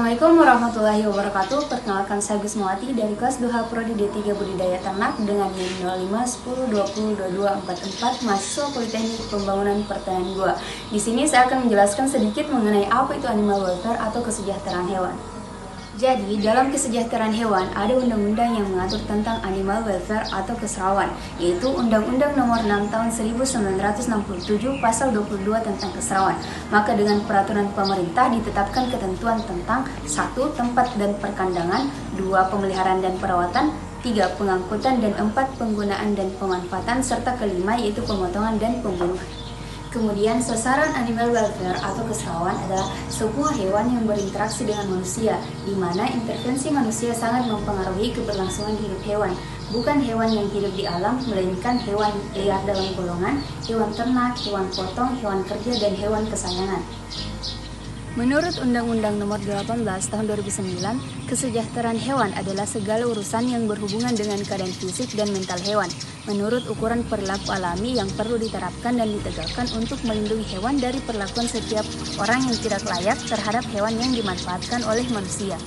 Assalamualaikum warahmatullahi wabarakatuh. Perkenalkan saya Gusmawati dari kelas 2H Prodi D3 Budidaya Ternak dengan NIM 0510202244 mahasiswa Politeknik Pembangunan Pertanian 2. Di sini saya akan menjelaskan sedikit mengenai apa itu animal welfare atau kesejahteraan hewan. Jadi, dalam kesejahteraan hewan ada undang-undang yang mengatur tentang animal welfare atau keserawan, yaitu Undang-Undang Nomor 6 Tahun 1967 Pasal 22 tentang keserawan. Maka dengan peraturan pemerintah ditetapkan ketentuan tentang 1. Tempat dan perkandangan, 2. Pemeliharaan dan perawatan, 3. Pengangkutan, dan 4. Penggunaan dan pemanfaatan, serta kelima yaitu pemotongan dan pembunuhan. Kemudian sasaran animal welfare atau keserawan adalah semua hewan yang berinteraksi dengan manusia, di mana intervensi manusia sangat mempengaruhi keberlangsungan hidup hewan. Bukan hewan yang hidup di alam, melainkan hewan liar dalam golongan, hewan ternak, hewan potong, hewan kerja, dan hewan kesayangan. Menurut Undang-Undang Nomor 18 Tahun 2009, kesejahteraan hewan adalah segala urusan yang berhubungan dengan keadaan fisik dan mental hewan, menurut ukuran perilaku alami yang perlu diterapkan dan ditegakkan untuk melindungi hewan dari perlakuan setiap orang yang tidak layak terhadap hewan yang dimanfaatkan oleh manusia.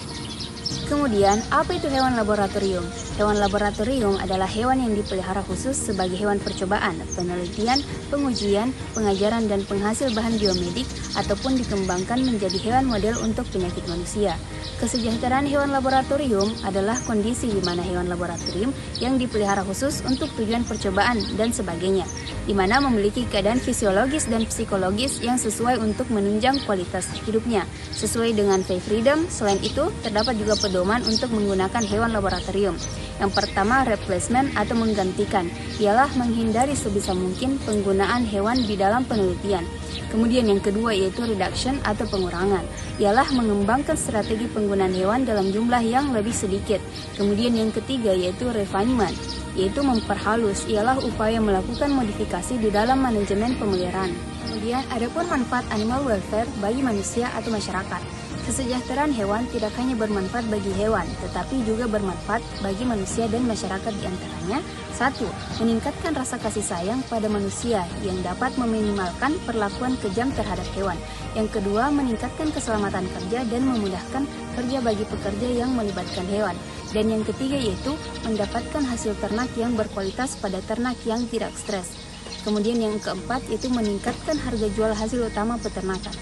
Kemudian, apa itu hewan laboratorium? Hewan laboratorium adalah hewan yang dipelihara khusus sebagai hewan percobaan, penelitian, pengujian, pengajaran, dan penghasil bahan biomedik ataupun dikembangkan menjadi hewan model untuk penyakit manusia. Kesejahteraan hewan laboratorium adalah kondisi di mana hewan laboratorium yang dipelihara khusus untuk tujuan percobaan dan sebagainya, di mana memiliki keadaan fisiologis dan psikologis yang sesuai untuk menunjang kualitas hidupnya, sesuai dengan free freedom. Selain itu, terdapat juga pedoman untuk menggunakan hewan laboratorium. Yang pertama, replacement atau menggantikan, ialah menghindari sebisa mungkin penggunaan hewan di dalam penelitian. Kemudian yang kedua yaitu reduction atau pengurangan, ialah mengembangkan strategi penggunaan hewan dalam jumlah yang lebih sedikit. Kemudian yang ketiga yaitu refinement, yaitu memperhalus, ialah upaya melakukan modifikasi di dalam manajemen pemeliharaan. Kemudian adapun manfaat animal welfare bagi manusia atau masyarakat. Kesejahteraan hewan tidak hanya bermanfaat bagi hewan, tetapi juga bermanfaat bagi manusia dan masyarakat di antaranya. 1. Meningkatkan rasa kasih sayang pada manusia yang dapat meminimalkan perlakuan kejam terhadap hewan. Yang kedua, meningkatkan keselamatan kerja dan memudahkan kerja bagi pekerja yang melibatkan hewan. Dan yang ketiga yaitu mendapatkan hasil ternak yang berkualitas pada ternak yang tidak stres. Kemudian yang keempat yaitu meningkatkan harga jual hasil utama peternakan.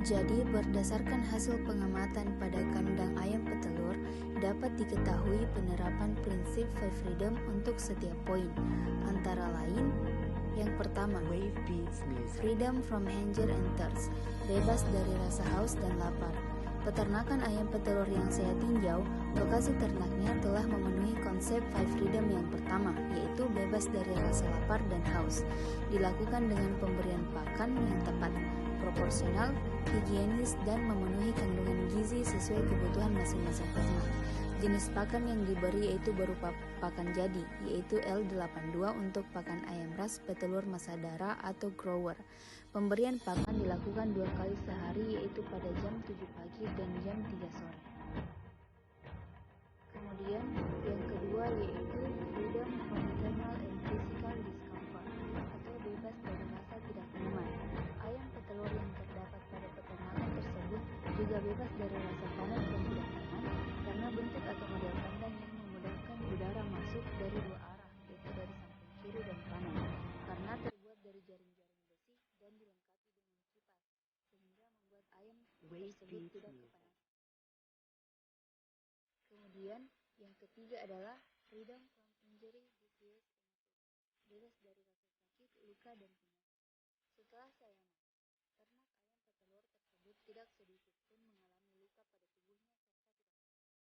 Jadi, berdasarkan hasil pengamatan pada kandang ayam petelur, dapat diketahui penerapan prinsip free freedom untuk setiap poin. Antara lain, yang pertama, freedom from hunger and thirst, bebas dari rasa haus dan lapar. Peternakan ayam petelur yang saya tinjau, lokasi ternaknya telah memenuhi konsep free freedom yang pertama, yaitu bebas dari rasa lapar dan haus. Dilakukan dengan pemberian pakan yang tepat, proporsional, higienis, dan memenuhi kandungan gizi sesuai kebutuhan masing-masing peternak. Jenis pakan yang diberi yaitu berupa pakan jadi, yaitu L82 untuk pakan ayam ras petelur Masadara atau grower. Pemberian pakan dilakukan 2 kali sehari, yaitu pada jam 7 pagi dan jam 3 sore. Kemudian yang kedua yaitu freedom from internal and physical discomfort atau bebas dari rasa tidak nyaman. Ayam petelur yang terdapat pada peternakan tersebut juga bebas dari rasa panas dan tidak nyaman karena bentuk atau model kandang yang memudahkan udara masuk dari 2 arah, yaitu dari samping kiri dan kanan, karena terbuat dari jaring-jaring besi dan dilengkapi dengan kipas, sehingga membuat ayam tersebut tidak kepanasan. Kemudian yang ketiga adalah freedom from injury, disease, bebas dari rasa sakit, luka, dan penyakit. Setelah saya amati, ternak ayam petelur tersebut tidak sedikit pun mengalami luka pada tubuhnya serta tidak sakit.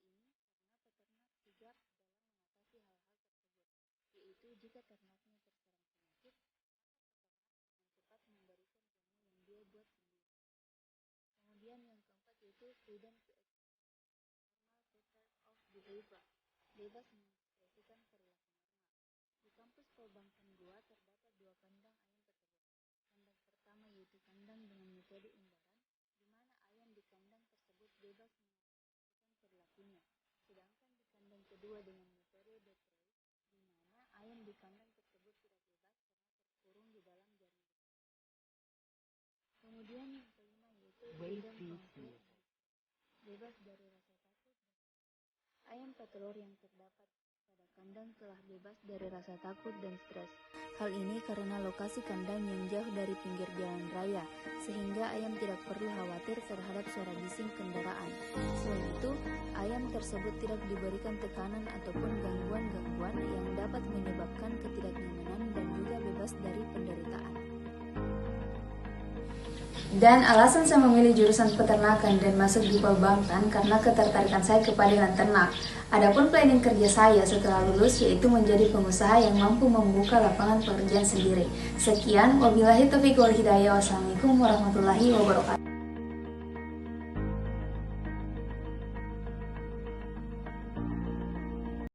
Hal ini karena peternak sigap dalam mengatasi hal-hal tersebut, yaitu jika ternaknya terserang penyakit, maka peternak dengan cepat memberikan jamu yang dia buat sendiri. Kemudian yang keempat yaitu freedom to express normal pattern of behavior, bebas mengekspresikan perilaku normal. Di kampus Polbankan Goa terdapat 2 kandang ayam petelur. Kandang pertama yaitu kandang dengan metode umbaran, di mana ayam di kandang tersebut bebas mengekspresikan perilakunya. Sedangkan di kandang kedua dengan metode detroit, di mana ayam di kandang tersebut tidak bebas karena terkurung di dalam jaring besi. Kemudian yang kelima yaitu Bebas dari rasa takut. Ayam petelur yang terdapat pada kandang telah bebas dari rasa takut dan stres. Hal ini karena lokasi kandang yang jauh dari pinggir jalan raya, sehingga ayam tidak perlu khawatir terhadap suara bising kendaraan. Selain itu, ayam tersebut tidak diberikan tekanan ataupun gangguan-gangguan yang dapat menyebabkan ketidaknyamanan dan juga bebas dari penderitaan. Dan alasan saya memilih jurusan peternakan dan masuk di Perbankan karena ketertarikan saya kepada hewan ternak. Adapun planning kerja saya setelah lulus yaitu menjadi pengusaha yang mampu membuka lapangan pekerjaan sendiri. Sekian, wabillahi taufiq wal hidayah. Wassalamualaikum warahmatullahi wabarakatuh.